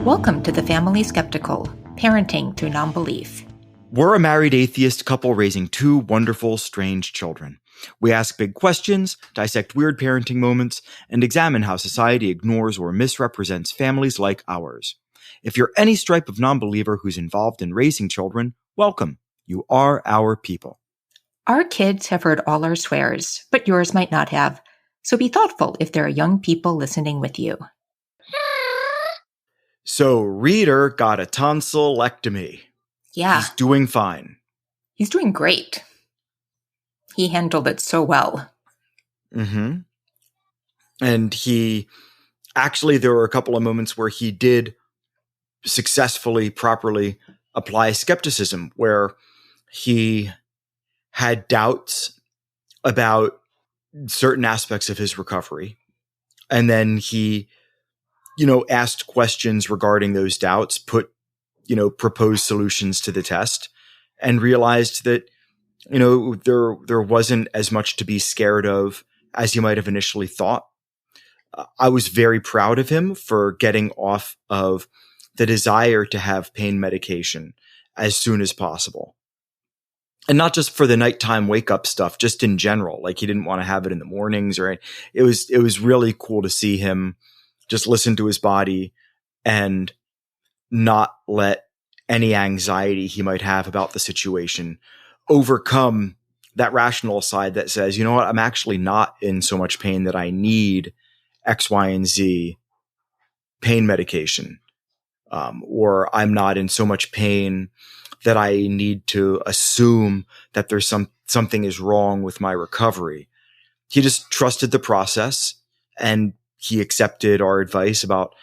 Welcome to The Family Skeptical, Parenting Through Nonbelief. We're a married atheist couple raising two wonderful, strange children. We ask big questions, dissect weird parenting moments, and examine how society ignores or misrepresents families like ours. If you're any stripe of nonbeliever who's involved in raising children, welcome. You are our people. Our kids have heard all our swears, but yours might not have. So be thoughtful if there are young people listening with you. So Reader got a tonsillectomy. Yeah. He's doing fine. He's doing great. He handled it so well. Mm-hmm. And there were a couple of moments where he did successfully, properly apply skepticism, where he had doubts about certain aspects of his recovery. And then he, asked questions regarding those doubts, proposed solutions to the test, and realized that, there wasn't as much to be scared of as you might have initially thought. I was very proud of him for getting off of the desire to have pain medication as soon as possible. And not just for the nighttime wake up stuff, just in general. Like, he didn't want to have it in the mornings or anything. It was really cool to see him just listen to his body and not let any anxiety he might have about the situation overcome that rational side that says, you know what, I'm actually not in so much pain that I need X, Y, and Z pain medication. Or I'm not in so much pain that I need to assume that there's something is wrong with my recovery. He just trusted the process, and he accepted our advice about,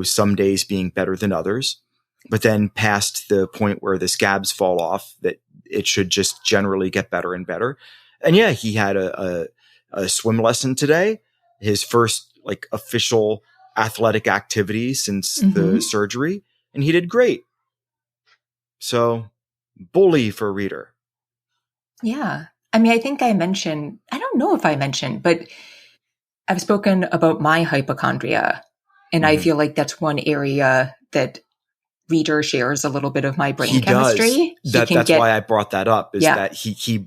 some days being better than others, but then past the point where the scabs fall off, that it should just generally get better and better. And yeah, he had a swim lesson today, his first official athletic activity since the surgery, and he did great. So, bully for Reader. Yeah. I mean, I think I don't know if I mentioned, but I've spoken about my hypochondria, and I feel like that's one area that Reader shares a little bit of my brain chemistry. That's why I brought that up, is that he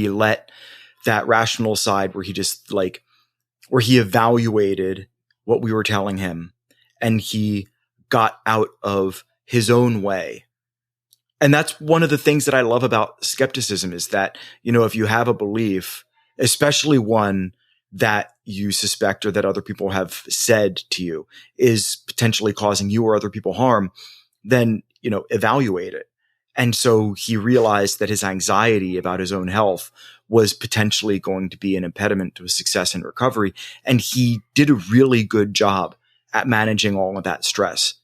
let that rational side where he just where he evaluated what we were telling him, and he got out of his own way. And that's one of the things that I love about skepticism, is that, if you have a belief, especially one that you suspect or that other people have said to you is potentially causing you or other people harm, then, evaluate it. And so he realized that his anxiety about his own health was potentially going to be an impediment to his success in recovery. And he did a really good job at managing all of that stress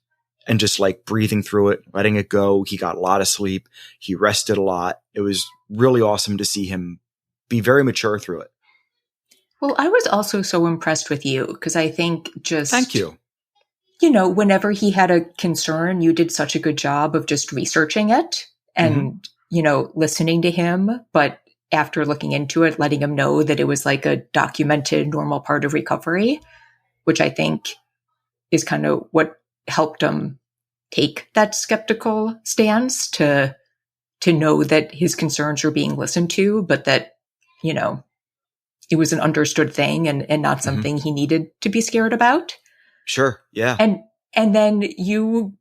and just breathing through it, letting it go. He got a lot of sleep. He rested a lot. It was really awesome to see him be very mature through it. Well, I was also so impressed with you, because I think Thank you. Whenever he had a concern, you did such a good job of just researching it and, listening to him. But after looking into it, letting him know that it was a documented normal part of recovery, which I think is kind of what helped him take that skeptical stance, to know that his concerns were being listened to, but that, it was an understood thing and not something he needed to be scared about. Sure. Yeah. And then you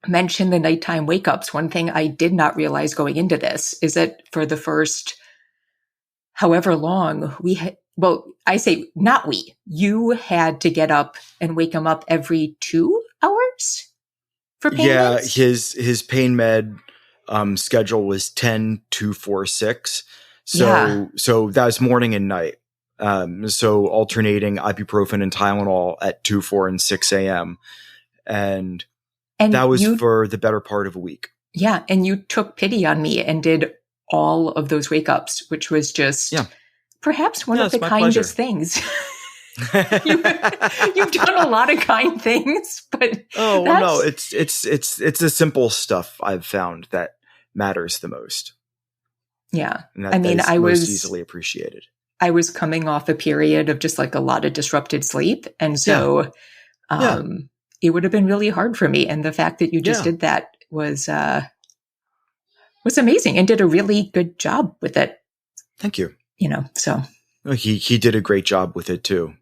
mentioned the nighttime wake-ups. One thing I did not realize going into this is that for the first however long you had to get up and wake him up every 2 hours for pain meds? His pain med schedule was 10-2-4-6. So that was morning and night. So alternating ibuprofen and Tylenol at 2, 4, and 6 a.m. And that was for the better part of a week. Yeah. And you took pity on me and did all of those wake-ups, which was just perhaps one of the kindest things. You've done a lot of kind things, but no, it's the simple stuff I've found that matters the most. Yeah. That I was most easily appreciated. I was coming off a period of just a lot of disrupted sleep. And so, it would have been really hard for me. And the fact that you just Yeah. did that was amazing and did a really good job with it. Thank you. So He did a great job with it too.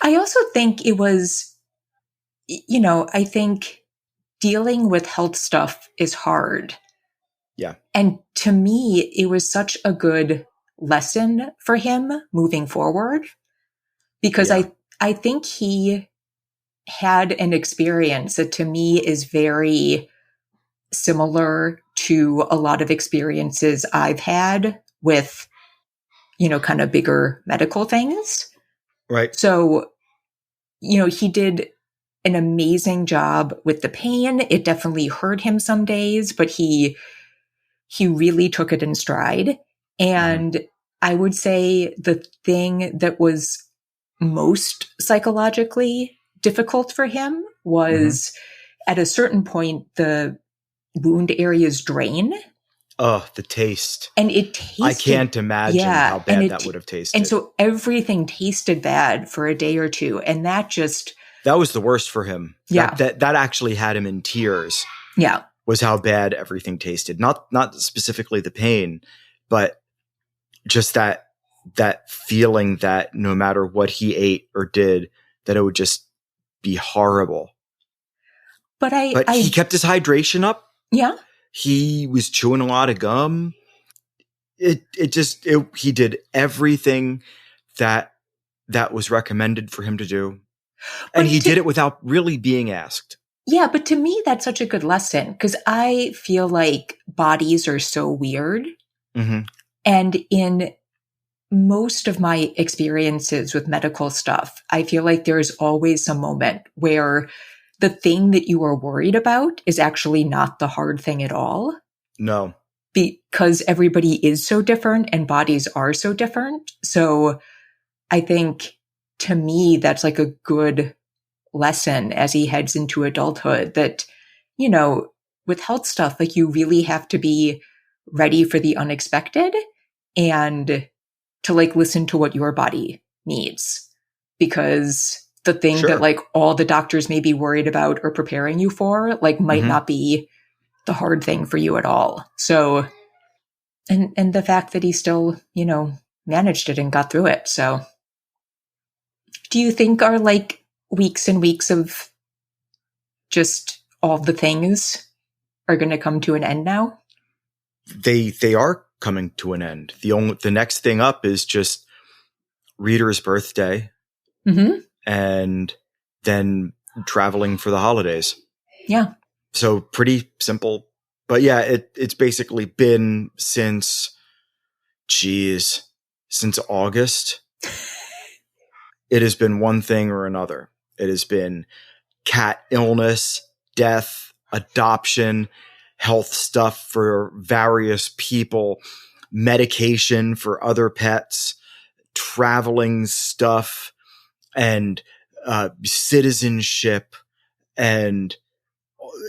I also think it was, I think dealing with health stuff is hard. Yeah. And to me, it was such a good lesson for him moving forward, because I think he had an experience that to me is very similar to a lot of experiences I've had with, kind of bigger medical things. Right. So, he did an amazing job with the pain. It definitely hurt him some days, but he really took it in stride. And I would say the thing that was most psychologically difficult for him was at a certain point, the wound areas drain. Oh, the taste. And it tasted. I can't imagine how bad that would have tasted. And so everything tasted bad for a day or two. And that was the worst for him. Yeah. That actually had him in tears. Yeah. Was how bad everything tasted. Not specifically the pain, but just that feeling that no matter what he ate or did, that it would just be horrible. But he kept his hydration up. Yeah. He was chewing a lot of gum. He did everything that was recommended for him to do. And he did it without really being asked. Yeah, but to me, that's such a good lesson, because I feel like bodies are so weird. Mm-hmm. And in most of my experiences with medical stuff, I feel like there's always some moment where the thing that you are worried about is actually not the hard thing at all. No. Because everybody is so different and bodies are so different. So I think to me, that's like a good lesson as he heads into adulthood, that, with health stuff, like you really have to be ready for the unexpected and to like listen to what your body needs, because the thing that like all the doctors may be worried about or preparing you for, like might not be the hard thing for you at all. So, and the fact that he still, managed it and got through it. So do you think our like weeks and weeks of just all the things are going to come to an end now? They are coming to an end. The next thing up is just Reader's birthday, and then traveling for the holidays. Yeah. So pretty simple, but yeah, it's basically been since August. It has been one thing or another. It has been cat illness, death, adoption, health stuff for various people, medication for other pets, traveling stuff, and citizenship, and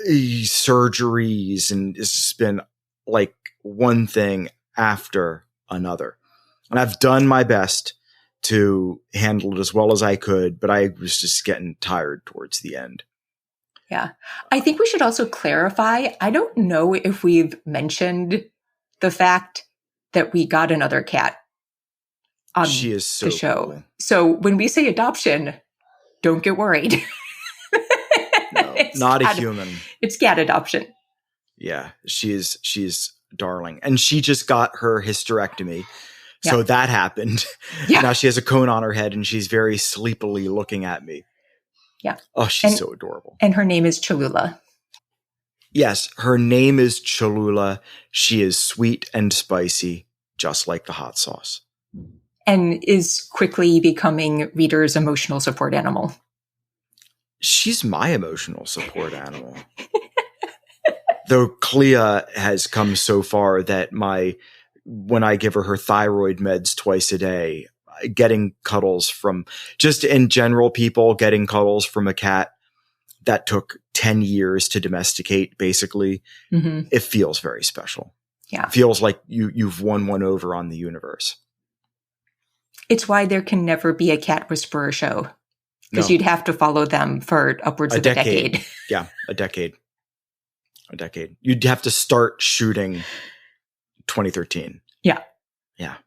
surgeries. And it's just been like one thing after another. And I've done my best to handle it as well as I could, but I was just getting tired towards the end. Yeah. I think we should also clarify, I don't know if we've mentioned the fact that we got another cat on she is so the show. Cool. So when we say adoption, don't get worried. No, not a human. It's cat adoption. Yeah, she's darling. And she just got her hysterectomy. So that happened. Yeah. Now she has a cone on her head and she's very sleepily looking at me. Yeah. Oh, she's so adorable. And her name is Cholula. Yes, her name is Cholula. She is sweet and spicy, just like the hot sauce. And is quickly becoming Reader's emotional support animal. She's my emotional support animal. Though Clea has come so far that when I give her thyroid meds twice a day, getting cuddles from, just in general, people getting cuddles from a cat that took 10 years to domesticate, basically, it feels very special. Yeah. It feels like you've won one over on the universe. It's why there can never be a cat whisperer show. Because you'd have to follow them for upwards of a decade. Yeah, a decade. You'd have to start shooting 2013. Yeah. Yeah.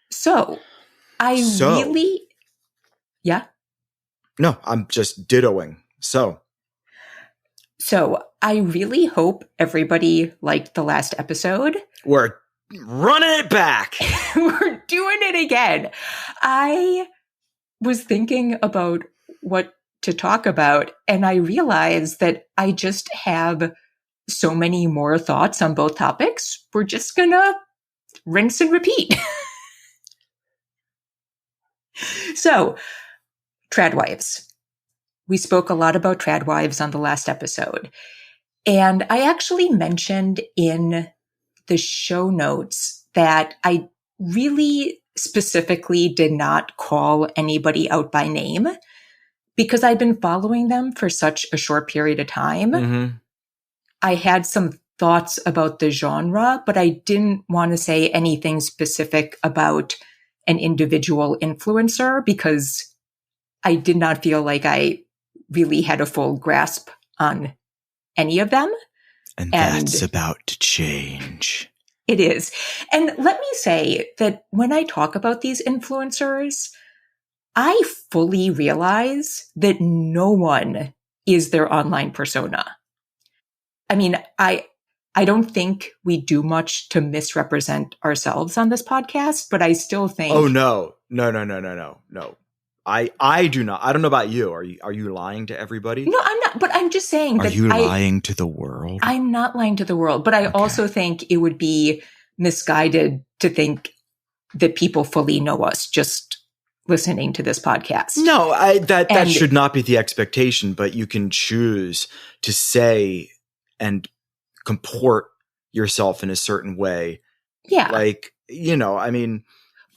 So, really... Yeah? No, I'm just dittoing. So, I really hope everybody liked the last episode. We're running it back. We're doing it again. I was thinking about what to talk about, and I realized that I just have so many more thoughts on both topics. We're just gonna rinse and repeat. So, tradwives. We spoke a lot about tradwives on the last episode. And I actually mentioned in the show notes that I really specifically did not call anybody out by name because I'd been following them for such a short period of time. Mm-hmm. I had some thoughts about the genre, but I didn't want to say anything specific about an individual influencer because I did not feel like I really had a full grasp on any of them. And that's about to change. It is. And let me say that when I talk about these influencers, I fully realize that no one is their online persona. I mean, I don't think we do much to misrepresent ourselves on this podcast, but I still think... Oh, no. I do not. I don't know about you. Are you lying to everybody? No, I'm not. But I'm just saying that... Are you lying to the world? I'm not lying to the world. But I also think it would be misguided to think that people fully know us just listening to this podcast. No, that should not be the expectation. But you can choose to say and comport yourself in a certain way. Yeah. Like, I mean...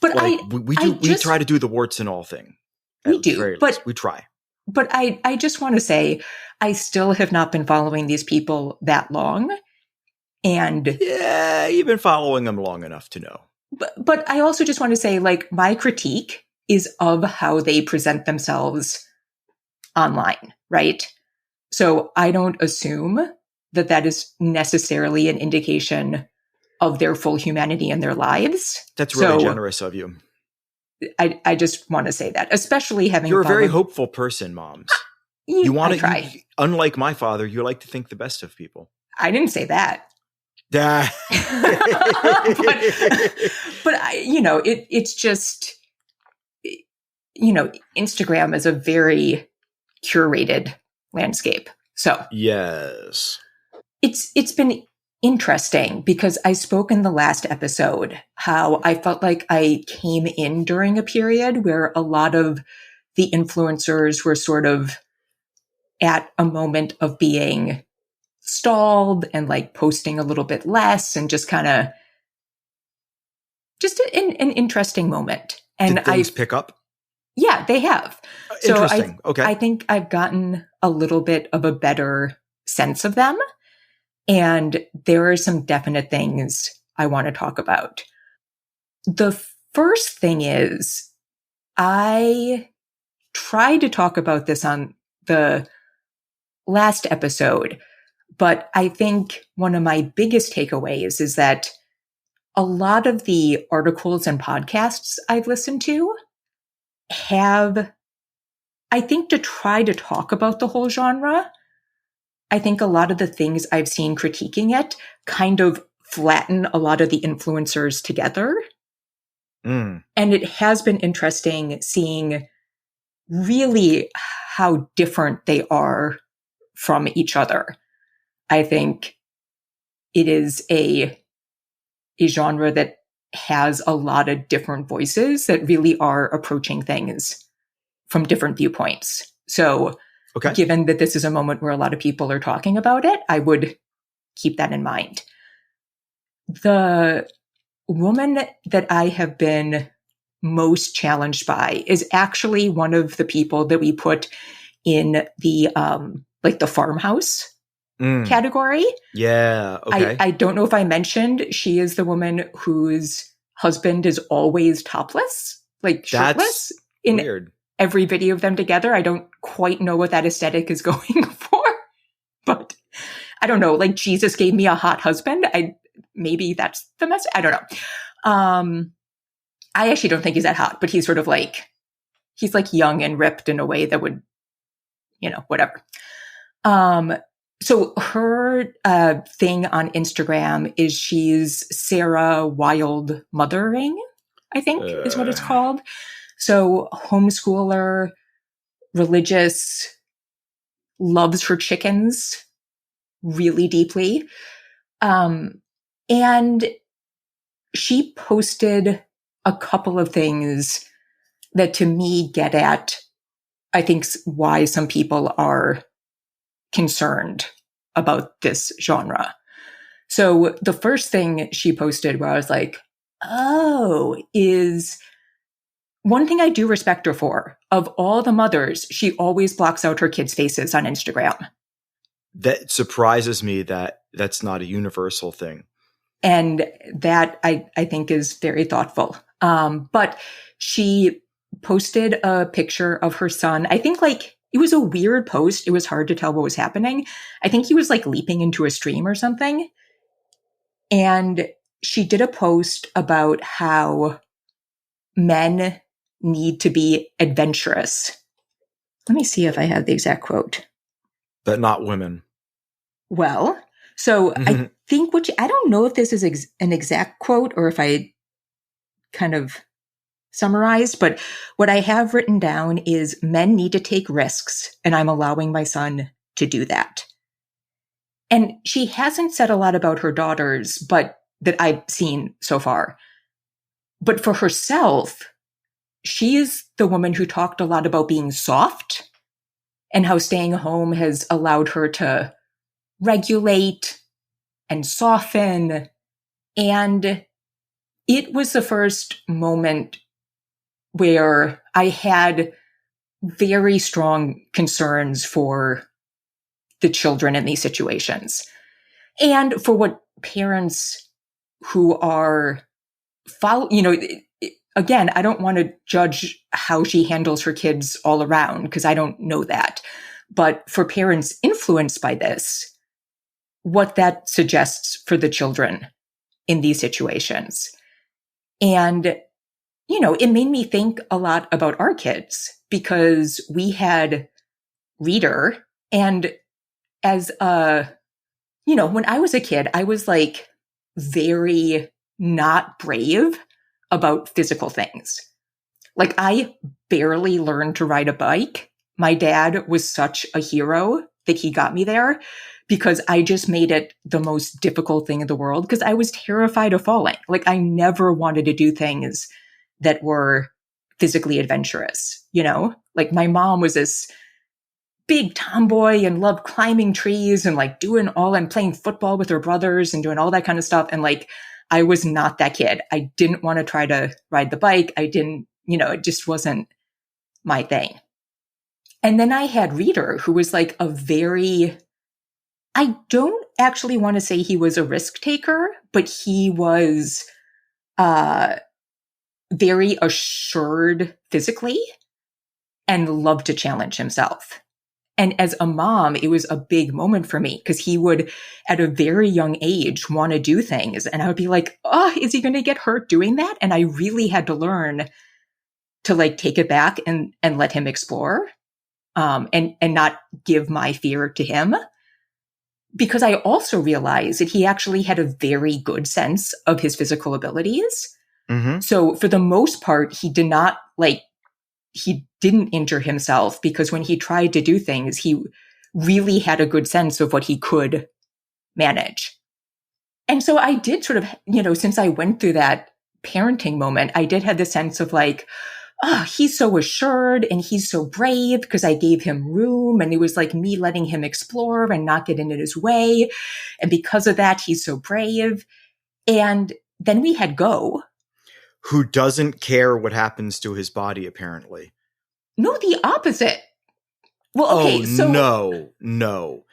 But like, we try to do the warts and all thing. We do, but we try. But I just want to say, I still have not been following these people that long. And yeah, you've been following them long enough to know. But I also just want to say, like, my critique is of how they present themselves online, right? So I don't assume that is necessarily an indication of their full humanity in their lives. That's really generous of you. I just want to say that, especially having... You're a very hopeful person, Moms. You want to try. Unlike my father, you like to think the best of people. I didn't say that. but it's just, Instagram is a very curated landscape. So yes, it's been interesting because I spoke in the last episode how I felt like I came in during a period where a lot of the influencers were sort of at a moment of being stalled and like posting a little bit less and just kind of just an interesting moment. And did things pick up? Yeah, they have. Interesting. Okay. I think I've gotten a little bit of a better sense of them. And there are some definite things I want to talk about. The first thing is I tried to talk about this on the last episode, but I think one of my biggest takeaways is that a lot of the articles and podcasts I've listened to have, I think, to try to talk about the whole genre, I think a lot of the things I've seen critiquing it kind of flatten a lot of the influencers together. Mm. And it has been interesting seeing really how different they are from each other. I think it is a genre that has a lot of different voices that really are approaching things from different viewpoints. So given that this is a moment where a lot of people are talking about it, I would keep that in mind. The woman that I have been most challenged by is actually one of the people that we put in the the farmhouse category. Yeah. Okay. I don't know if I mentioned she is the woman whose husband is always topless, like shirtless. That's in weird. every video of them together. I don't quite know what that aesthetic is going for, but I don't know. Like, Jesus gave me a hot husband. Maybe that's the message. I don't know. I actually don't think he's that hot, but he's sort of like, he's like young and ripped in a way that would, whatever. So her thing on Instagram is she's Sarah Wild Mothering, I think is what it's called. So homeschooler, religious, loves her chickens really deeply. And she posted a couple of things that to me get at, I think, why some people are concerned about this genre. So the first thing she posted where I was like, oh, is one thing I do respect her for. Of all the mothers, she always blocks out her kids' faces on Instagram. That surprises me that that's not a universal thing. And that I think is very thoughtful. But she posted a picture of her son. I think like it was a weird post. It was hard to tell what was happening. I think he was like leaping into a stream or something. And she did a post about how men need to be adventurous. Let me see if I have the exact quote. But not women. Well, so I think I don't know if this is an exact quote or if I kind of summarized, but what I have written down is men need to take risks, and I'm allowing my son to do that. And she hasn't said a lot about her daughters, but that I've seen so far. But for herself, she is the woman who talked a lot about being soft and how staying home has allowed her to regulate and soften. And it was the first moment where I had very strong concerns for the children in these situations. And for what parents who are again, I don't want to judge how she handles her kids all around because I don't know that. But for parents influenced by this, what that suggests for the children in these situations. And, it made me think a lot about our kids because we had Reader. And as when I was a kid, I was like very not brave about physical things. Like I barely learned to ride a bike. My dad was such a hero that he got me there because I just made it the most difficult thing in the world because I was terrified of falling. Like I never wanted to do things that were physically adventurous, Like my mom was this big tomboy and loved climbing trees and like doing all and playing football with her brothers and doing all that kind of stuff. And like, I was not that kid. I didn't want to try to ride the bike. I didn't, it just wasn't my thing. And then I had Reader, who was like I don't actually want to say he was a risk taker, but he was very assured physically and loved to challenge himself. And as a mom, it was a big moment for me because he would, at a very young age, want to do things. And I would be like, oh, is he going to get hurt doing that? And I really had to learn to like take it back and let him explore and not give my fear to him. Because I also realized that he actually had a very good sense of his physical abilities. Mm-hmm. So for the most part, he didn't injure himself because when he tried to do things, he really had a good sense of what he could manage. And so I did sort of, since I went through that parenting moment, I did have the sense of like, oh, he's so assured and he's so brave because I gave him room and it was like me letting him explore and not get in his way. And because of that, he's so brave. And then we had Go, who doesn't care what happens to his body, apparently. No, the opposite. Well, okay, no.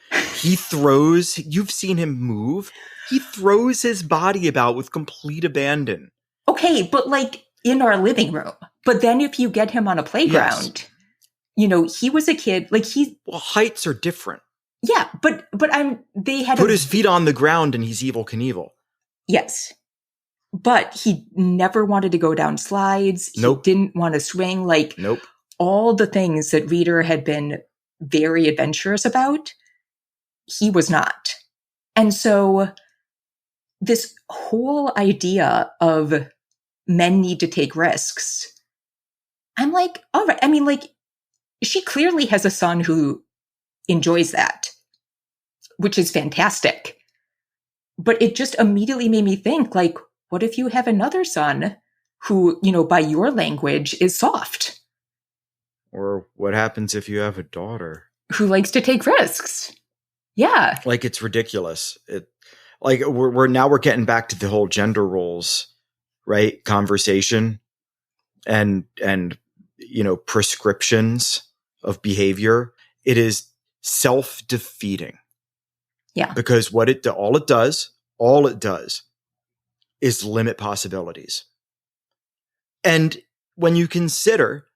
You've seen him move. He throws his body about with complete abandon. Okay, but like in our living room. But then if you get him on a playground, he was a kid, like well, heights are different. Yeah, but they had put his feet on the ground and he's Evel Knievel. Yes. But he never wanted to go down slides. Nope. He didn't want to swing. Nope. All the things that Reader had been very adventurous about, he was not. And so this whole idea of men need to take risks, I'm like, all right. I mean, like, she clearly has a son who enjoys that, which is fantastic. But it just immediately made me think, like, what if you have another son who, by your language, is soft? Or what happens if you have a daughter who likes to take risks? Yeah. Like, it's ridiculous. We're getting back to the whole gender roles, right? Conversation and prescriptions of behavior. It is self-defeating. Yeah. Because all it does is limit possibilities. And when you consider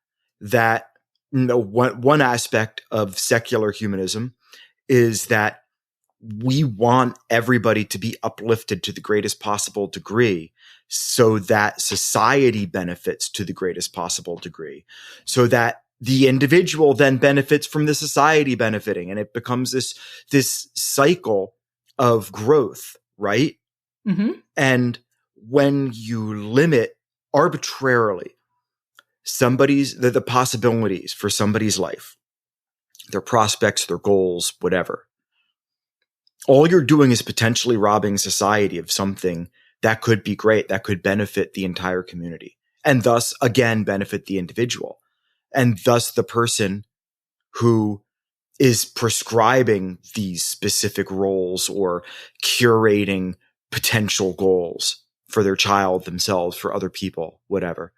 that one aspect of secular humanism is that we want everybody to be uplifted to the greatest possible degree so that society benefits to the greatest possible degree, so that the individual then benefits from the society benefiting. And it becomes this cycle of growth, right? Mm-hmm. And when you limit arbitrarily the possibilities for somebody's life, their prospects, their goals, whatever, all you're doing is potentially robbing society of something that could be great, that could benefit the entire community, and thus, again, benefit the individual. And thus the person who is prescribing these specific roles or curating potential goals for their child, themselves, for other people, whatever.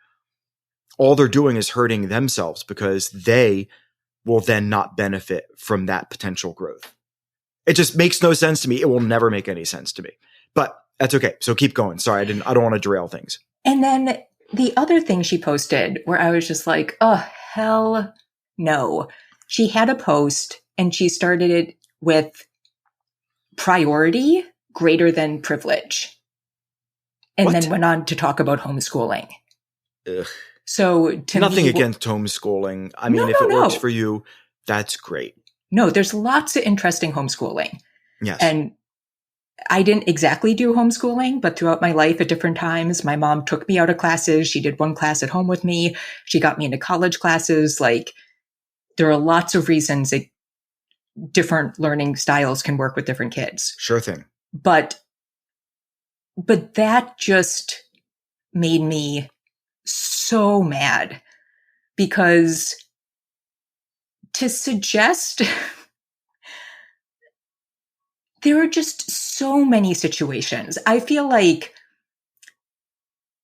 All they're doing is hurting themselves because they will then not benefit from that potential growth. It just makes no sense to me. It will never make any sense to me. But that's okay. So keep going. Sorry, I don't want to derail things. And then the other thing she posted where I was just like, oh, hell no. She had a post and she started it with priority greater than privilege. And then went on to talk about homeschooling. Ugh. So nothing against homeschooling. I mean, if it works for you, that's great. No, there's lots of interesting homeschooling. Yes. And I didn't exactly do homeschooling, but throughout my life at different times, my mom took me out of classes. She did one class at home with me. She got me into college classes. Like, there are lots of reasons that different learning styles can work with different kids. Sure thing. But that just made me so mad because to suggest there are just so many situations. I feel like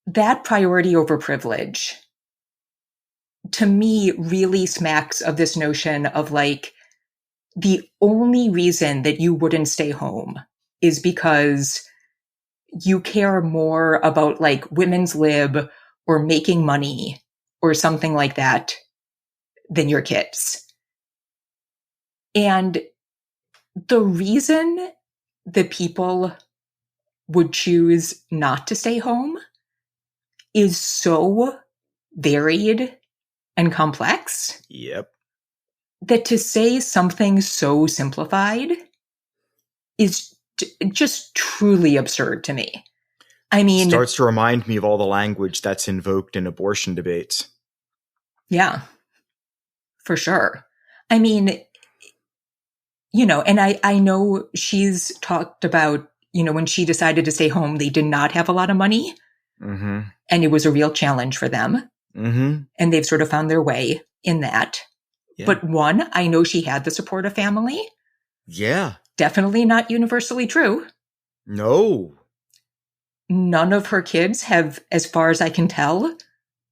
that priority over privilege to me really smacks of this notion of like the only reason that you wouldn't stay home is because you care more about like women's lib or making money or something like that than your kids. And the reason that people would choose not to stay home is so varied and complex. Yep. That to say something so simplified is just truly absurd to me. I mean, it starts to remind me of all the language that's invoked in abortion debates. Yeah, for sure. I mean, and I know she's talked about, when she decided to stay home, they did not have a lot of money. Mm-hmm. And it was a real challenge for them. Mm-hmm. And they've sort of found their way in that. Yeah. But one, I know she had the support of family. Yeah. Definitely not universally true. No. None of her kids have, as far as I can tell,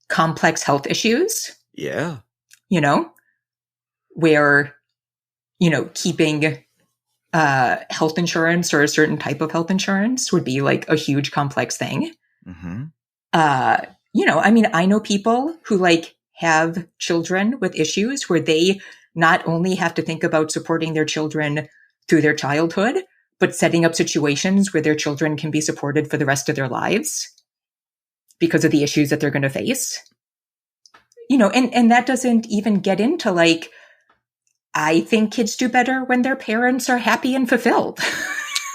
complex health issues. Yeah. Where keeping health insurance or a certain type of health insurance would be like a huge complex thing. Mm-hmm. I know people who like have children with issues where they not only have to think about supporting their children through their childhood, but setting up situations where their children can be supported for the rest of their lives because of the issues that they're going to face. And that doesn't even get into like, I think kids do better when their parents are happy and fulfilled.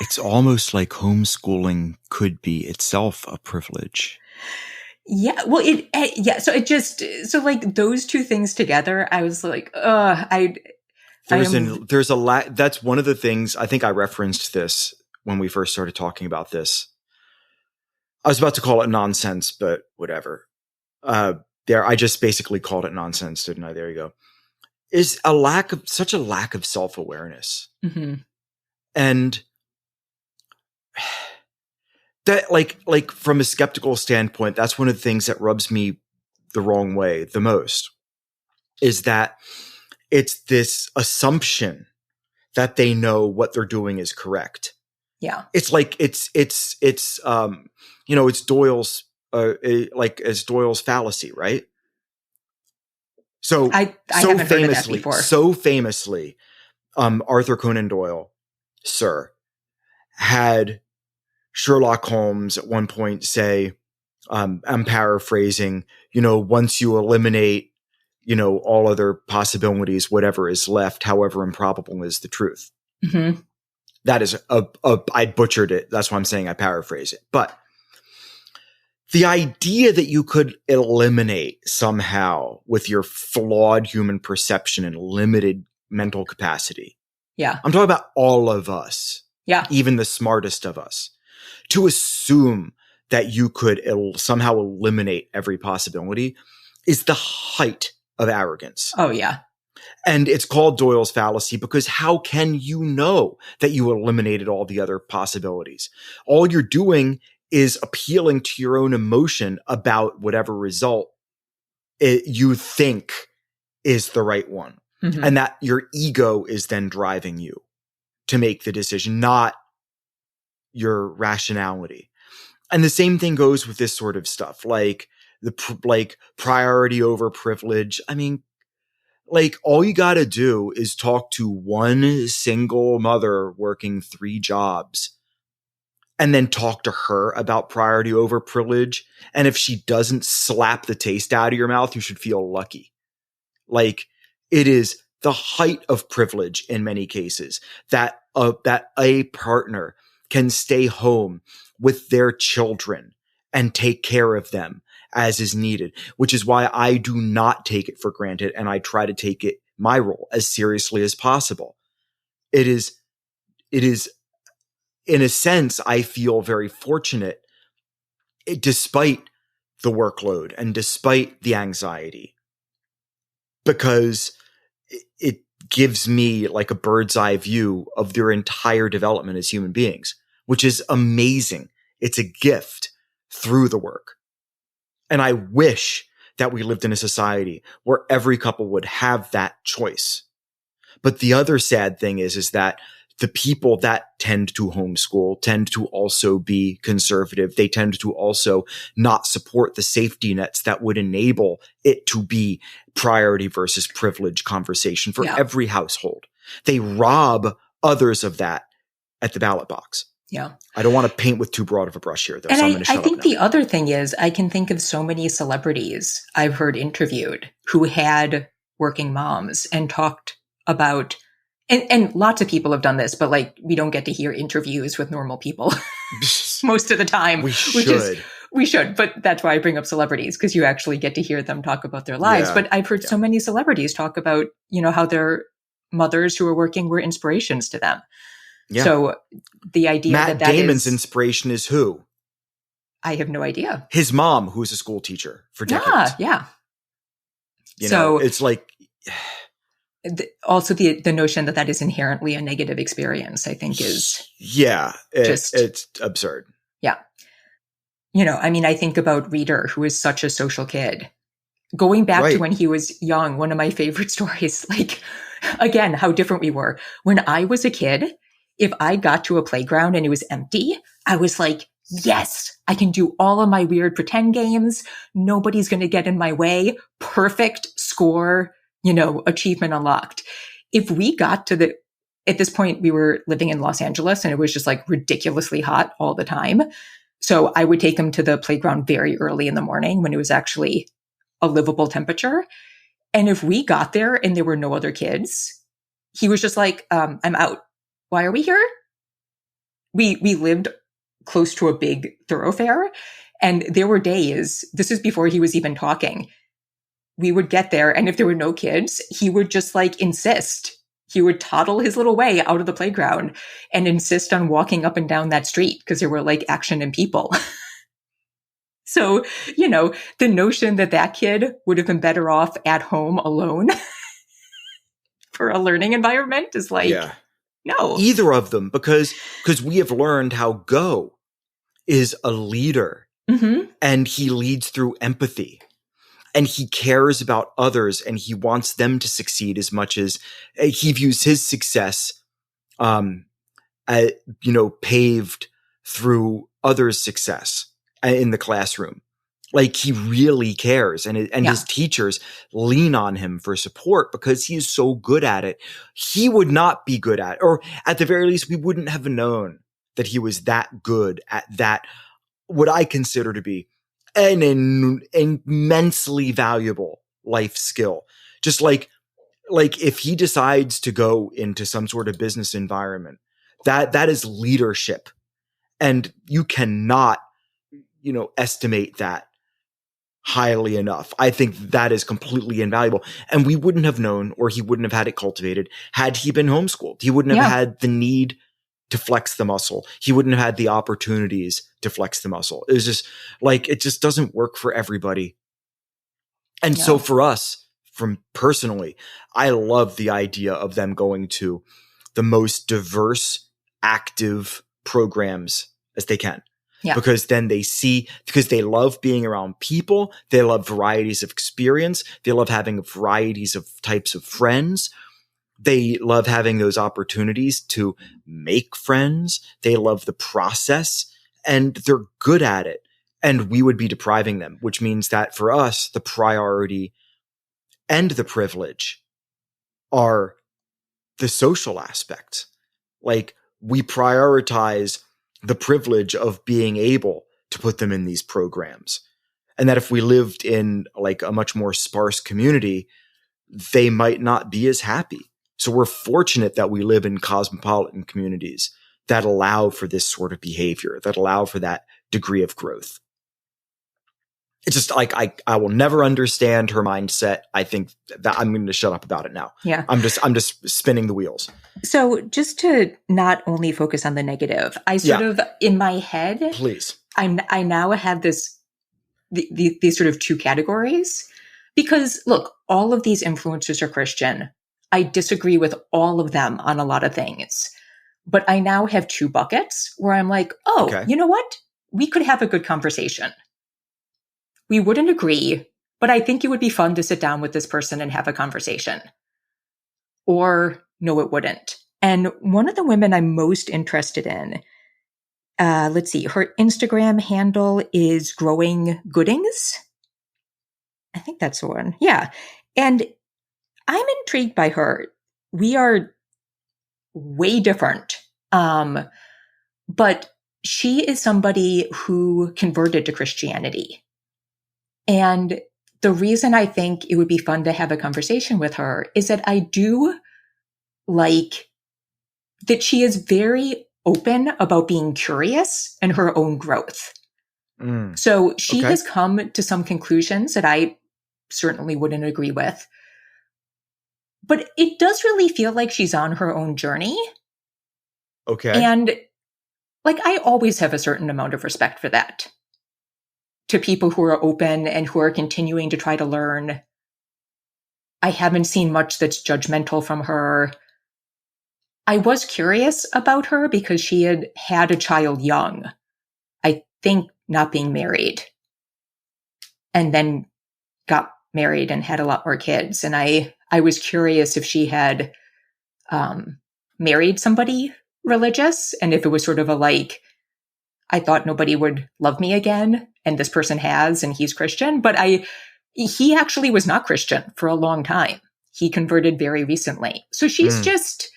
It's almost like homeschooling could be itself a privilege. Yeah. Well, so like those two things together, I was like, there's a lot. That's one of the things I think I referenced this when we first started talking about this. I was about to call it nonsense, but whatever. I just basically called it nonsense, didn't I? There you go. Is such a lack of self-awareness. Mm-hmm. And that like from a skeptical standpoint, that's one of the things that rubs me the wrong way the most, is that it's this assumption that they know what they're doing is correct. Yeah. It's like it's Doyle's it's Doyle's fallacy, right? So I haven't heard of that before. So famously, Arthur Conan Doyle, sir, had Sherlock Holmes at one point say, I'm paraphrasing, once you eliminate, all other possibilities, whatever is left, however improbable, is the truth. Mm-hmm. That is I butchered it. That's why I'm saying I paraphrase it. But the idea that you could eliminate somehow with your flawed human perception and limited mental capacity. Yeah. I'm talking about all of us. Yeah. Even the smartest of us. To assume that you could somehow eliminate every possibility is the height of arrogance. Oh, yeah. And it's called Doyle's fallacy because how can you know that you eliminated all the other possibilities? All you're doing is appealing to your own emotion about whatever result you think is the right one. Mm-hmm. And that your ego is then driving you to make the decision, not your rationality. And the same thing goes with this sort of stuff, like priority over privilege. I mean, like all you got to do is talk to one single mother working 3 jobs and then talk to her about priority over privilege. And if she doesn't slap the taste out of your mouth, you should feel lucky. Like it is the height of privilege in many cases that a partner can stay home with their children and take care of them as is needed, which is why I do not take it for granted. And I try to take my role as seriously as possible. It is in a sense, I feel very fortunate despite the workload and despite the anxiety, because it gives me like a bird's eye view of their entire development as human beings, which is amazing. It's a gift through the work. And I wish that we lived in a society where every couple would have that choice. But the other sad thing is that the people that tend to homeschool tend to also be conservative. They tend to also not support the safety nets that would enable it to be priority versus privilege conversation for every household. They rob others of that at the ballot box. Yeah. I don't want to paint with too broad of a brush here, though. And so I think the other thing is I can think of so many celebrities I've heard interviewed who had working moms and talked about, and lots of people have done this, but like we don't get to hear interviews with normal people most of the time. We should. But that's why I bring up celebrities, because you actually get to hear them talk about their lives. Yeah. But I've heard so many celebrities talk about, how their mothers who were working were inspirations to them. Yeah. So the idea Matt Damon's inspiration is who? I have no idea. His mom, who's a school teacher for decades. Yeah. So it's like also the notion that is inherently a negative experience, I think is it's absurd. Yeah. I think about Reader, who is such a social kid. Going back to when he was young, one of my favorite stories, like Again, how different we were. When I was a kid, if I got to a playground and it was empty, I was like, yes, I can do all of my weird pretend games. Nobody's going to get in my way. Perfect score, achievement unlocked. If we got to at this point, we were living in Los Angeles and it was just like ridiculously hot all the time. So I would take him to the playground very early in the morning when it was actually a livable temperature. And if we got there and there were no other kids, he was just like, I'm out. Why are we here? We lived close to a big thoroughfare. And there were days, this is before he was even talking, we would get there. And if there were no kids, he would just like insist. He would toddle his little way out of the playground and insist on walking up and down that street because there were like action and people. So, the notion that kid would have been better off at home alone for a learning environment is like, no. Either of them, because we have learned how Go is a leader, and he leads through empathy, and he cares about others, and he wants them to succeed as much as he views his success, paved through others' success in the classroom. Like he really cares, and his teachers lean on him for support because he is so good at it. He would not be good at it, or at the very least, we wouldn't have known that he was that good at that, what I consider to be an immensely valuable life skill. Just like if he decides to go into some sort of business environment, that is leadership, and you cannot, estimate that highly enough. I think that is completely invaluable. And we wouldn't have known, or he wouldn't have had it cultivated had he been homeschooled. He wouldn't have had the need to flex the muscle. He wouldn't have had the opportunities to flex the muscle. It was just like, it just doesn't work for everybody. And so for us, personally, I love the idea of them going to the most diverse, active programs as they can. Yeah. Because then because they love being around people. They love varieties of experience. They love having varieties of types of friends. They love having those opportunities to make friends. They love the process, and they're good at it. And we would be depriving them, which means that for us, the priority and the privilege are the social aspects. Like, we prioritize the privilege of being able to put them in these programs. And that if we lived in like a much more sparse community, they might not be as happy. So we're fortunate that we live in cosmopolitan communities that allow for this sort of behavior, that allow for that degree of growth. It's just like, I will never understand her mindset. I think that I'm going to shut up about it now. Yeah. I'm just spinning the wheels. So just to not only focus on the negative, I sort of, in my head, please, I now have these sort of two categories, because look, all of these influencers are Christian. I disagree with all of them on a lot of things, but I now have two buckets where I'm like, you know what? We could have a good conversation. We wouldn't agree, but I think it would be fun to sit down with this person and have a conversation. Or no, it wouldn't. And one of the women I'm most interested in, let's see, her Instagram handle is Growing Goodings. I think that's the one. Yeah. And I'm intrigued by her. We are way different. But she is somebody who converted to Christianity. And the reason I think it would be fun to have a conversation with her is that I do like that she is very open about being curious and her own growth. So she has come to some conclusions that I certainly wouldn't agree with. But it does really feel like she's on her own journey. Okay. And like, I always have a certain amount of respect for that. To people who are open and who are continuing to try to learn. I haven't seen much that's judgmental from her. I was curious about her because she had a child young. I think not being married. And then got married and had a lot more kids. And I I was curious if she had married somebody religious, and if it was sort of a like, I thought nobody would love me again, and this person has, and he's Christian. But he actually was not Christian for a long time. He converted very recently. So she's just,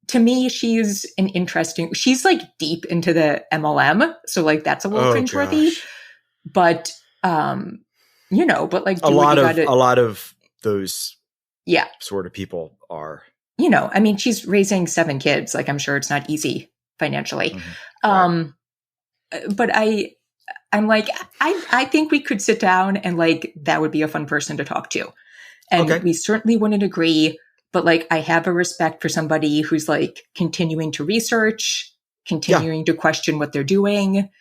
to me, she's she's like deep into the MLM. So like that's a little cringeworthy. Gosh. But, but like a lot of those sort of people are, I mean, she's raising 7 kids. Like, I'm sure it's not easy financially. Right. But I'm like, I think we could sit down and like, that would be a fun person to talk to. And we certainly wouldn't agree, but like, I have a respect for somebody who's like continuing to research, continuing to question what they're doing,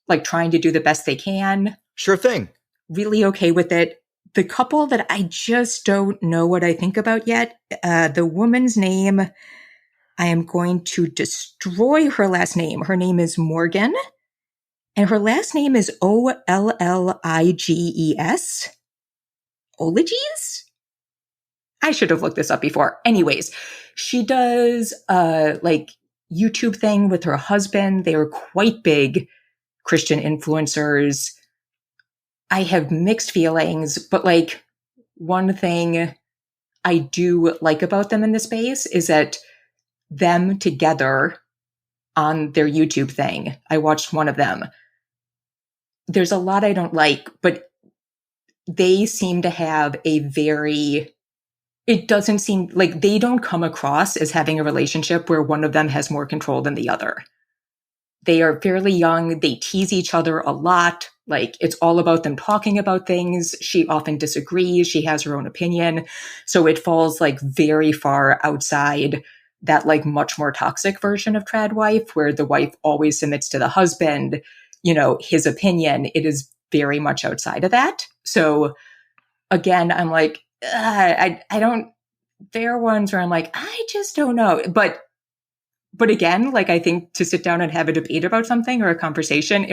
like trying to do the best they can. Sure thing. Really okay with it. The couple that I just don't know what I think about yet, the woman's name, I am going to destroy her last name. Her name is Morgan, and her last name is Olliges. Ologies? I should have looked this up before. Anyways, she does like YouTube thing with her husband. They are quite big Christian influencers. I have mixed feelings, but like one thing I do like about them in this space is that them together on their YouTube thing, I watched one of them. There's a lot I don't like, but they seem to have it doesn't seem like they don't come across as having a relationship where one of them has more control than the other. They are fairly young. They tease each other a lot. Like, it's all about them talking about things. She often disagrees. She has her own opinion. So it falls like very far outside that like much more toxic version of trad wife, where the wife always submits to the husband, his opinion. It is very much outside of that. So again, I'm like, I don't, there are ones where I'm like, I just don't know. But again, like, I think to sit down and have a debate about something or a conversation,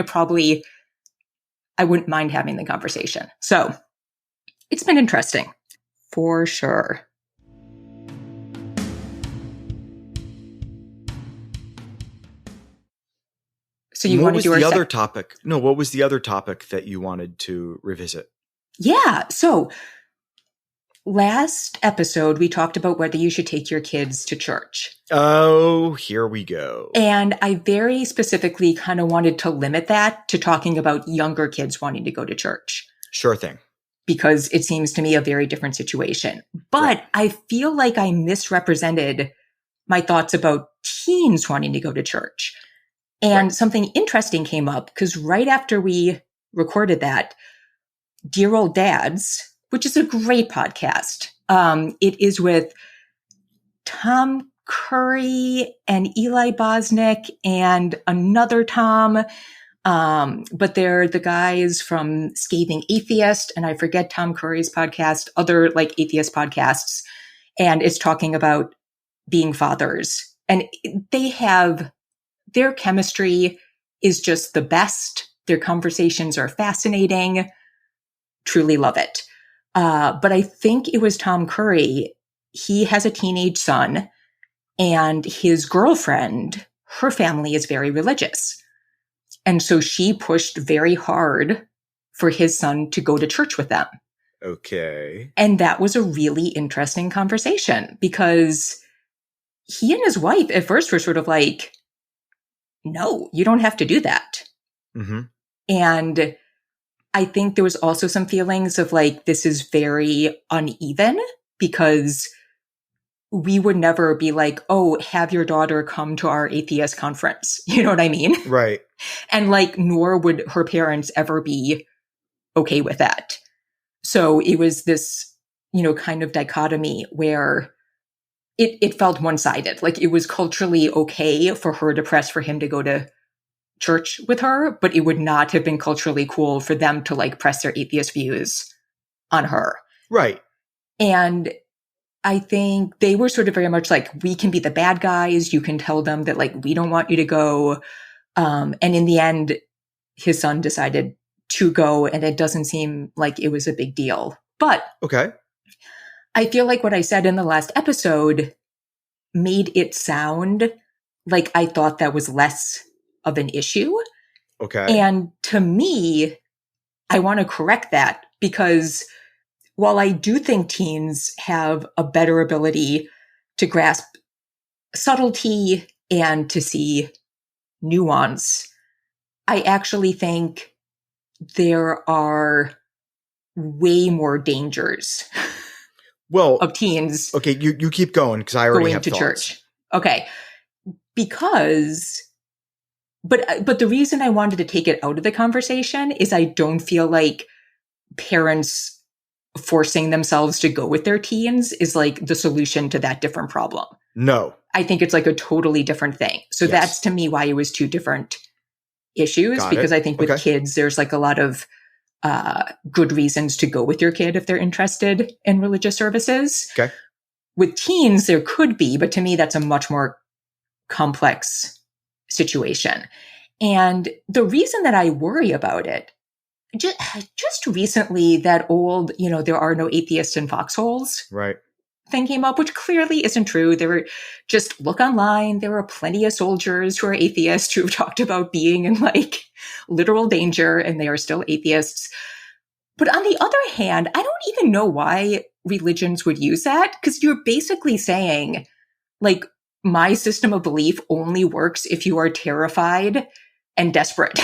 I wouldn't mind having the conversation. So it's been interesting for sure. So you wanted your other topic? No, what was the other topic that you wanted to revisit? Yeah. So last episode, we talked about whether you should take your kids to church. Oh, here we go. And I very specifically kind of wanted to limit that to talking about younger kids wanting to go to church. Sure thing. Because it seems to me a very different situation. But I feel like I misrepresented my thoughts about teens wanting to go to church. And something interesting came up because right after we recorded that, Dear Old Dads, which is a great podcast. It is with Tom Curry and Eli Bosnick and another Tom. But they're the guys from Scathing Atheist, and I forget Tom Curry's podcast, other like atheist podcasts. And it's talking about being fathers. And their chemistry is just the best. Their conversations are fascinating. Truly love it. But I think it was Tom Curry. He has a teenage son, and his girlfriend, her family is very religious. And so she pushed very hard for his son to go to church with them. Okay. And that was a really interesting conversation because he and his wife at first were sort of like, no, you don't have to do that. Mm-hmm. And I think there was also some feelings of like, this is very uneven because we would never be like, oh, have your daughter come to our atheist conference. You know what I mean? Right. And like, nor would her parents ever be okay with that. So it was this, kind of dichotomy where it felt one-sided. Like it was culturally okay for her to press for him to go to church with her, but it would not have been culturally cool for them to like press their atheist views on her. Right. And I think they were sort of very much like, we can be the bad guys. You can tell them that like, we don't want you to go. And in the end, his son decided to go, and it doesn't seem like it was a big deal. But okay, I feel like what I said in the last episode made it sound like I thought that was less of an issue. Okay. And to me, I want to correct that, because while I do think teens have a better ability to grasp subtlety and to see nuance, I actually think there are way more dangers of teens. Okay, you keep going, because I already going have to thoughts. Church. Okay. Because, but the reason I wanted to take it out of the conversation is I don't feel like parents forcing themselves to go with their teens is like the solution to that different problem. No. I think it's like a totally different thing. So Yes. That's to me why it was two different issues, Got because it. I think with kids, there's like a lot of good reasons to go with your kid if they're interested in religious services. Okay. With teens, there could be, but to me, that's a much more complex situation. And the reason that I worry about it, just recently, that old, there are no atheists in foxholes Right. thing came up, which clearly isn't true. There were, just look online, there are plenty of soldiers who are atheists who have talked about being in like literal danger, and they are still atheists. But on the other hand, I don't even know why religions would use that, because you're basically saying, like, my system of belief only works if you are terrified and desperate.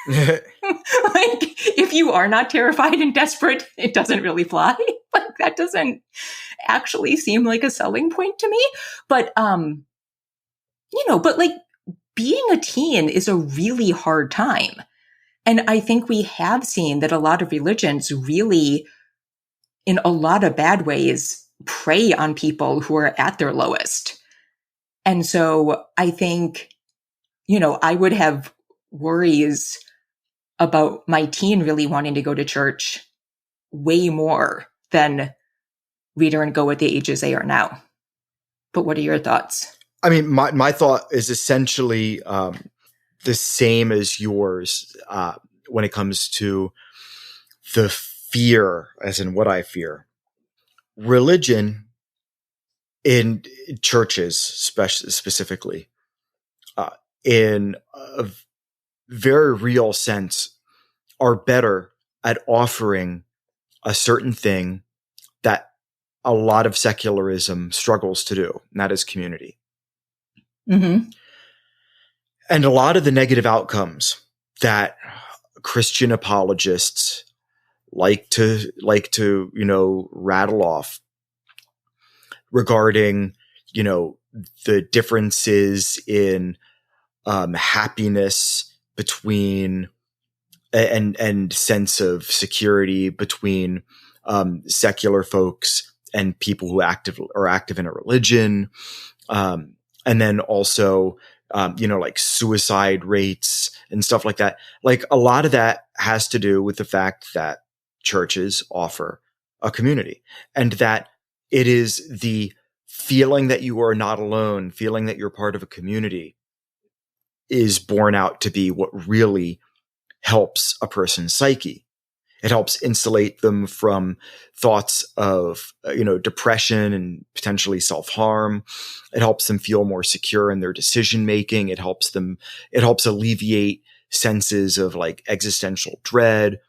Like, if you are not terrified and desperate, it doesn't really fly. Like, that doesn't actually seem like a selling point to me. But, but like, being a teen is a really hard time. And I think we have seen that a lot of religions really, in a lot of bad ways, prey on people who are at their lowest. And so I think, I would have worries about my teen really wanting to go to church way more than read her and go at the ages they are now. But what are your thoughts? I mean, my thought is essentially the same as yours when it comes to the fear, as in what I fear. Religion in churches, specifically, in a very real sense, are better at offering a certain thing that a lot of secularism struggles to do, and that is community. Mm-hmm. And a lot of the negative outcomes that Christian apologists like to rattle off regarding, the differences in happiness between and sense of security between secular folks and people who are active in a religion, and then also like suicide rates and stuff like that. Like, a lot of that has to do with the fact that churches offer a community, and that it is the feeling that you are not alone, feeling that you're part of a community, is borne out to be what really helps a person's psyche. It helps insulate them from thoughts of, depression and potentially self-harm. It helps them feel more secure in their decision making. It helps alleviate senses of like existential dread.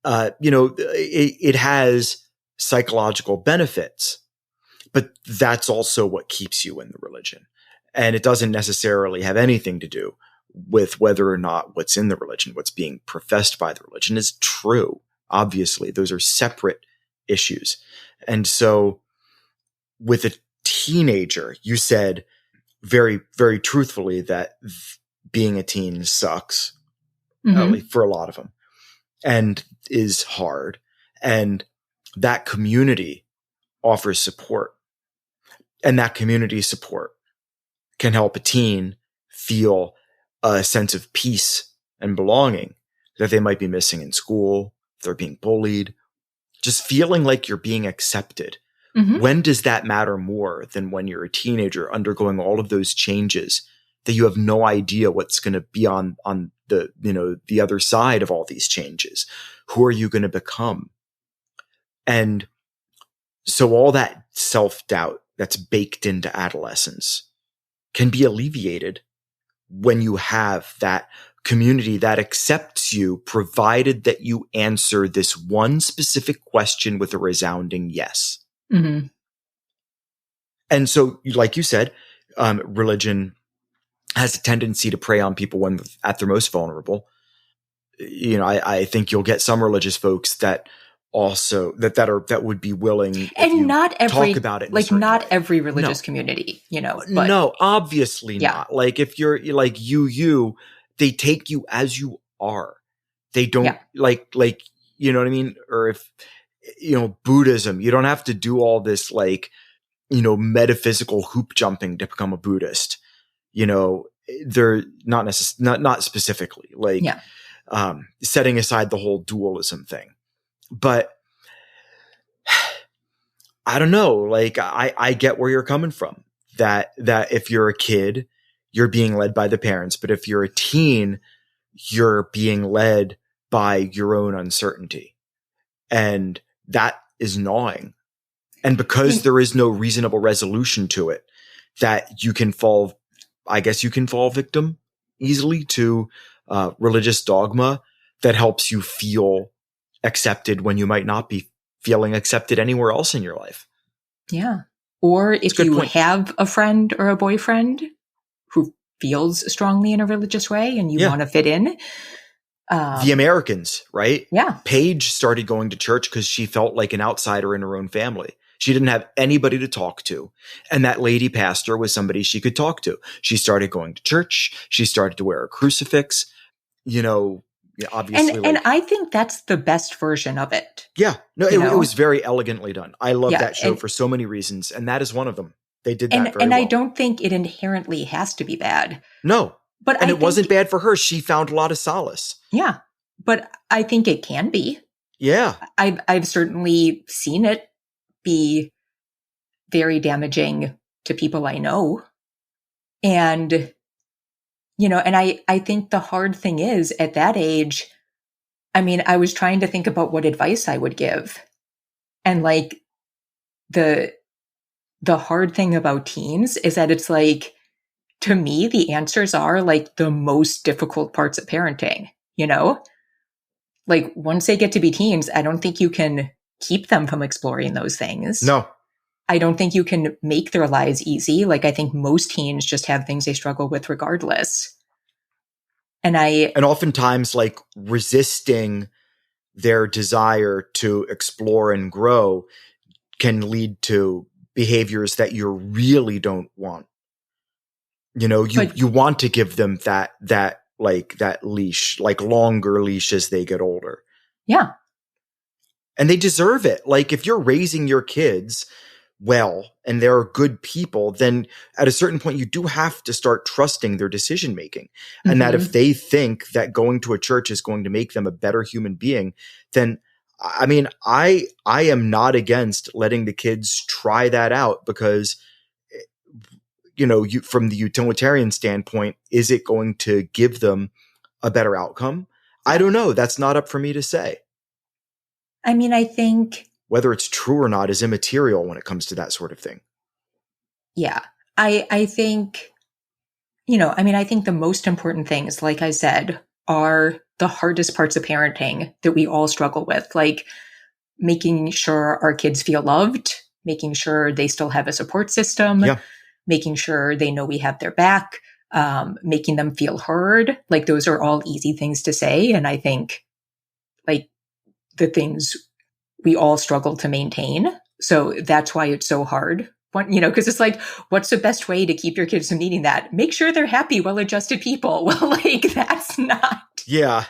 It has psychological benefits, but that's also what keeps you in the religion. And it doesn't necessarily have anything to do with whether or not what's in the religion, what's being professed by the religion, is true. Obviously, those are separate issues. And so with a teenager, you said very, very truthfully that being a teen sucks, at least for a lot of them, and is hard. And that community offers support. And that community support can help a teen feel a sense of peace and belonging that they might be missing in school, if they're being bullied, just feeling like you're being accepted. Mm-hmm. When does that matter more than when you're a teenager undergoing all of those changes that you have no idea what's going to be on the other side of all these changes? Who are you going to become? And So all that self-doubt that's baked into adolescence can be alleviated when you have that community that accepts you, provided that you answer this one specific question with a resounding yes. Mm-hmm. And so, like you said, religion has a tendency to prey on people when at their most vulnerable. You know, I think you'll get some religious folks that also that would be willing, if And you not every, talk about it in like, a certain not way. every religious No. community, you know, but No, obviously yeah. not. Like if you're like you, they take you as you are. They don't like, you know what I mean? Or if, you know, Buddhism, you don't have to do all this like, you know, metaphysical hoop jumping to become a Buddhist. You know, they're not not specifically like, setting aside the whole dualism thing. But I don't know, like I get where you're coming from. That if you're a kid, you're being led by the parents, but if you're a teen, you're being led by your own uncertainty. And that is gnawing. And because there is no reasonable resolution to it, that you can fall, I guess you can fall victim easily to religious dogma that helps you feel accepted when you might not be feeling accepted anywhere else in your life. Yeah. Or if you point. have a friend or a boyfriend who feels strongly in a religious way and you want to fit in. The Americans, right? Yeah. Paige started going to church because she felt like an outsider in her own family. She didn't have anybody to talk to. And that lady pastor was somebody she could talk to. She started going to church. She started to wear a crucifix, you know, obviously. And I think that's the best version of it. Yeah. No, it was very elegantly done. I love that show for so many reasons. And that is one of them. They did that very well. And I don't think it inherently has to be bad. No. But it wasn't bad for her. She found a lot of solace. Yeah. But I think it can be. Yeah. I've certainly seen it be very damaging to people I know. And, you know, and I think the hard thing is at that age, I mean, I was trying to think about what advice I would give. And like the hard thing about teens is that it's like, to me, the answers are like the most difficult parts of parenting, you know? Like once they get to be teens, I don't think you can keep them from exploring those things. No. I don't think you can make their lives easy. Like I think most teens just have things they struggle with regardless. And oftentimes like resisting their desire to explore and grow can lead to behaviors that you really don't want. You know, you want to give them that leash, like longer leash as they get older. Yeah. And they deserve it. Like if you're raising your kids well and they're good people, then at a certain point you do have to start trusting their decision making. And that if they think that going to a church is going to make them a better human being, then I mean, I am not against letting the kids try that out because, you know, from the utilitarian standpoint, is it going to give them a better outcome? I don't know. That's not up for me to say. I mean, I think whether it's true or not is immaterial when it comes to that sort of thing. Yeah. I think, you know, I mean, I think the most important things, like I said, are the hardest parts of parenting that we all struggle with, like making sure our kids feel loved, making sure they still have a support system, making sure they know we have their back, making them feel heard. Like those are all easy things to say. And I think like the things we all struggle to maintain. So that's why it's so hard. You know, because it's like, what's the best way to keep your kids from needing that? Make sure they're happy, well-adjusted people. Well, like that's not. Yeah.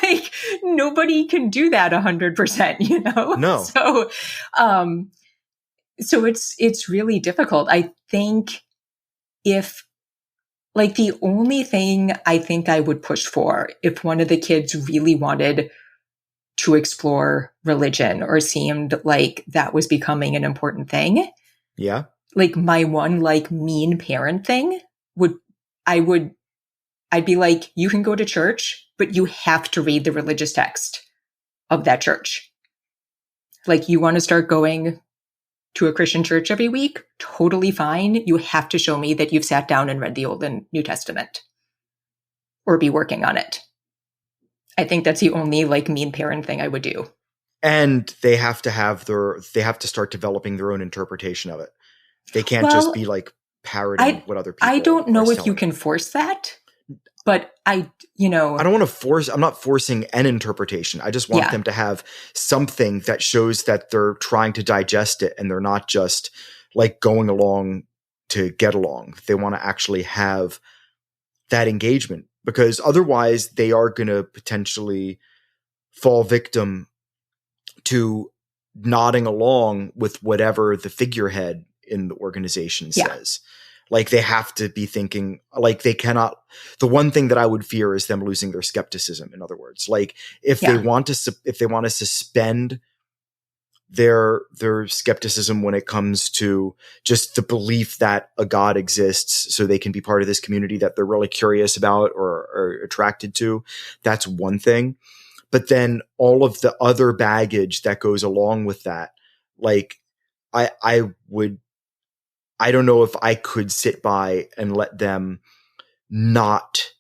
Like nobody can do that 100%, you know? No. So it's really difficult. I think if like the only thing I think I would push for if one of the kids really wanted to explore religion or seemed like that was becoming an important thing. Yeah. Like my one like mean parent thing I'd be like, you can go to church, but you have to read the religious text of that church. Like you want to start going to a Christian church every week, totally fine. You have to show me that you've sat down and read the Old and New Testament or be working on it. I think that's the only like mean parent thing I would do. And they have to start developing their own interpretation of it. They can't just be like parroting what other people I don't know if you them. can force that, but I don't want to I'm not forcing an interpretation. I just want them to have something that shows that they're trying to digest it and they're not just like going along to get along. They want to actually have that engagement, because otherwise they are going to potentially fall victim to nodding along with whatever the figurehead in the organization says. Like they have to be thinking, like they cannot. The one thing that I would fear is them losing their skepticism. In other words, like if they want to suspend their skepticism when it comes to just the belief that a God exists, so they can be part of this community that they're really curious about or are attracted to, that's one thing. But then all of the other baggage that goes along with that, like I don't know if I could sit by and let them not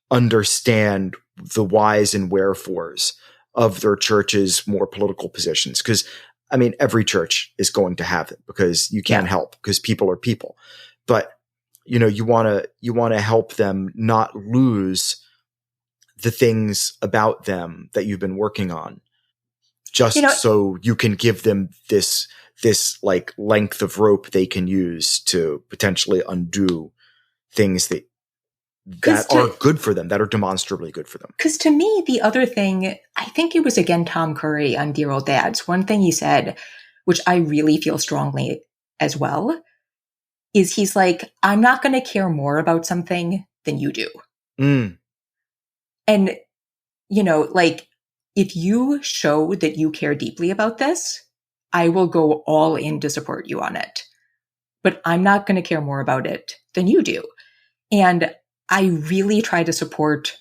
understand the whys and wherefores of their church's more political positions. Because, I mean, every church is going to have it, because you can't help, because people are people. But, you want to help them not lose the things about them that you've been working on, just so you can give them this like length of rope they can use to potentially undo things that are good for them, that are demonstrably good for them. Because to me, the other thing, I think it was again Tom Curry on Dear Old Dads, one thing he said, which I really feel strongly as well, is he's like, I'm not going to care more about something than you do. And, like, if you show that you care deeply about this, I will go all in to support you on it. But I'm not going to care more about it than you do. And I really try to support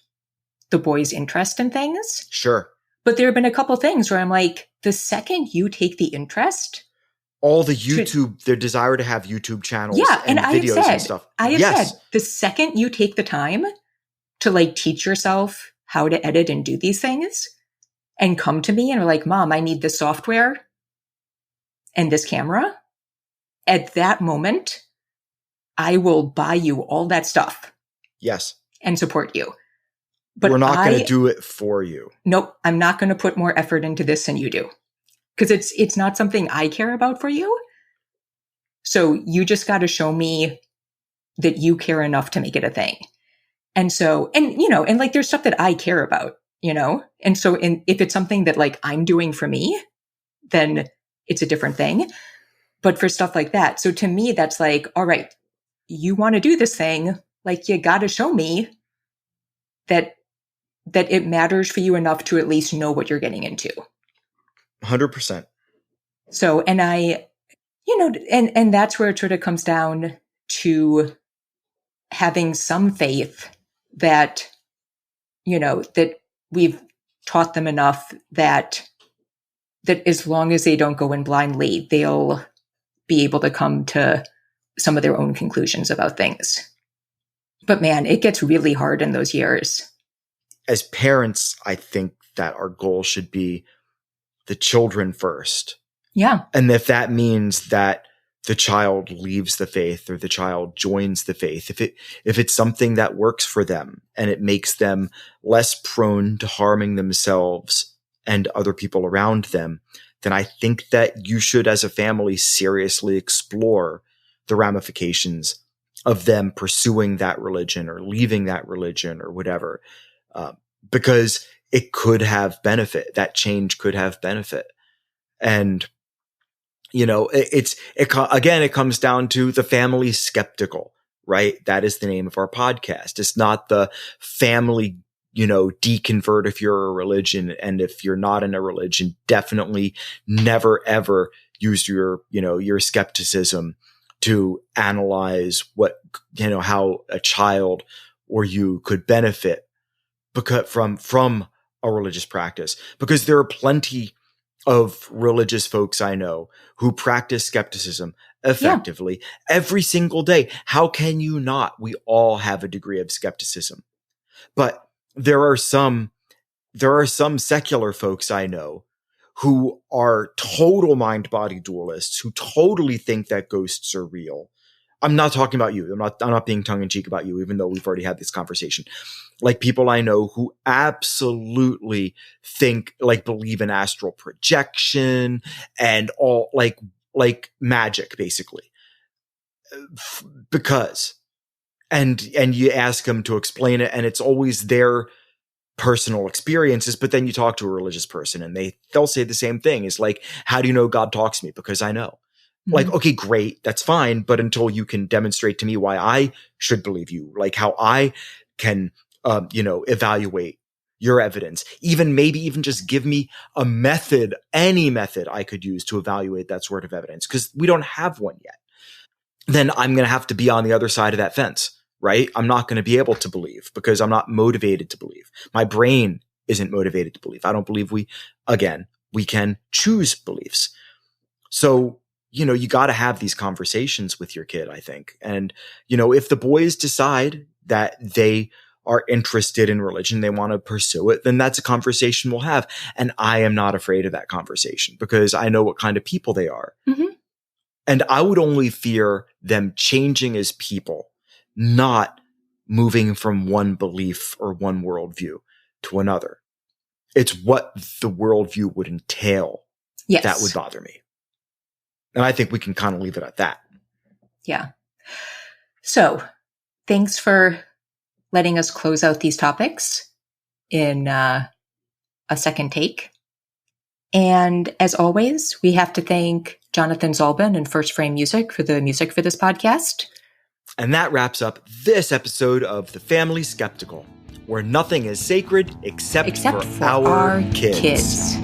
the boys' interest in things. Sure. But there have been a couple things where I'm like, the second you take the interest, all the YouTube, their desire to have YouTube channels and videos and stuff. I have said, the second you take the time to like teach yourself how to edit and do these things and come to me and are like, Mom, I need this software and this camera, at that moment, I will buy you all that stuff. Yes. And support you. But we're not going to do it for you. Nope. I'm not going to put more effort into this than you do. Because it's not something I care about for you. So you just got to show me that you care enough to make it a thing. And so, and like there's stuff that I care about, and so if it's something that like I'm doing for me, then it's a different thing. But for stuff like that, so to me, that's like, all right, you want to do this thing, like you got to show me that it matters for you enough to at least know what you're getting into. 100%. So, and I, and that's where it sort of comes down to having some faith that, that we've taught them enough that as long as they don't go in blindly, they'll be able to come to some of their own conclusions about things. But man, it gets really hard in those years. As parents, I think that our goal should be the children first. Yeah. And if that means that the child leaves the faith or the child joins the faith, if it's something that works for them and it makes them less prone to harming themselves and other people around them, then I think that you should, as a family, seriously explore the ramifications of them pursuing that religion or leaving that religion or whatever, because it could have benefit. That change could have benefit. And it comes down to the family skeptical, right? That is the name of our podcast. It's not the family, deconvert if you're a religion. And if you're not in a religion, definitely never, ever use your skepticism to analyze how a child or you could benefit from a religious practice, because there are plenty of religious folks I know who practice skepticism effectively every single day. How can you not? We all have a degree of skepticism. But there are some secular folks I know who are total mind-body dualists, who totally think that ghosts are real. I'm not talking about you. I'm not being tongue-in-cheek about you, even though we've already had this conversation. Like people I know who absolutely believe in astral projection and all like magic, basically. And you ask them to explain it, and it's always their personal experiences, but then you talk to a religious person and they'll say the same thing. It's like, how do you know God talks to me? Because I know. Like, okay, great, that's fine, but until you can demonstrate to me why I should believe you, like how I can, evaluate your evidence, maybe even just give me a method, any method I could use to evaluate that sort of evidence, because we don't have one yet. Then I'm going to have to be on the other side of that fence, right? I'm not going to be able to believe because I'm not motivated to believe. My brain isn't motivated to believe. I don't believe we can choose beliefs. So, you got to have these conversations with your kid, I think. And, if the boys decide that they are interested in religion, they want to pursue it, then that's a conversation we'll have. And I am not afraid of that conversation because I know what kind of people they are. Mm-hmm. And I would only fear them changing as people, not moving from one belief or one worldview to another. It's what the worldview would entail that would bother me. And I think we can kind of leave it at that. Yeah. So thanks for letting us close out these topics in a second take. And as always, we have to thank Jonathan Zalbin and First Frame Music for the music for this podcast. And that wraps up this episode of The Family Skeptical, where nothing is sacred except for our kids.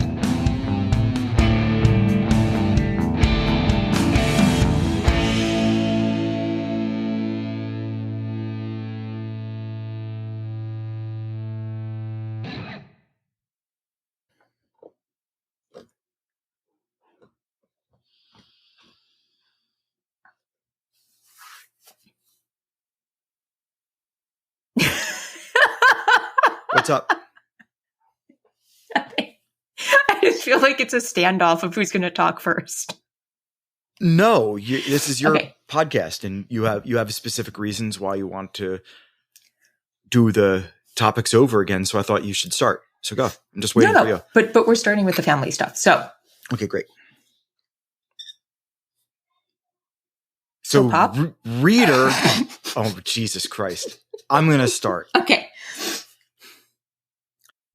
What's up? I just feel like it's a standoff of who's going to talk first. No, this is your podcast, and you have specific reasons why you want to do the topics over again. So I thought you should start. So go. I'm just waiting for you. But we're starting with the family stuff. So okay, great. So reader, oh Jesus Christ, I'm going to start. Okay.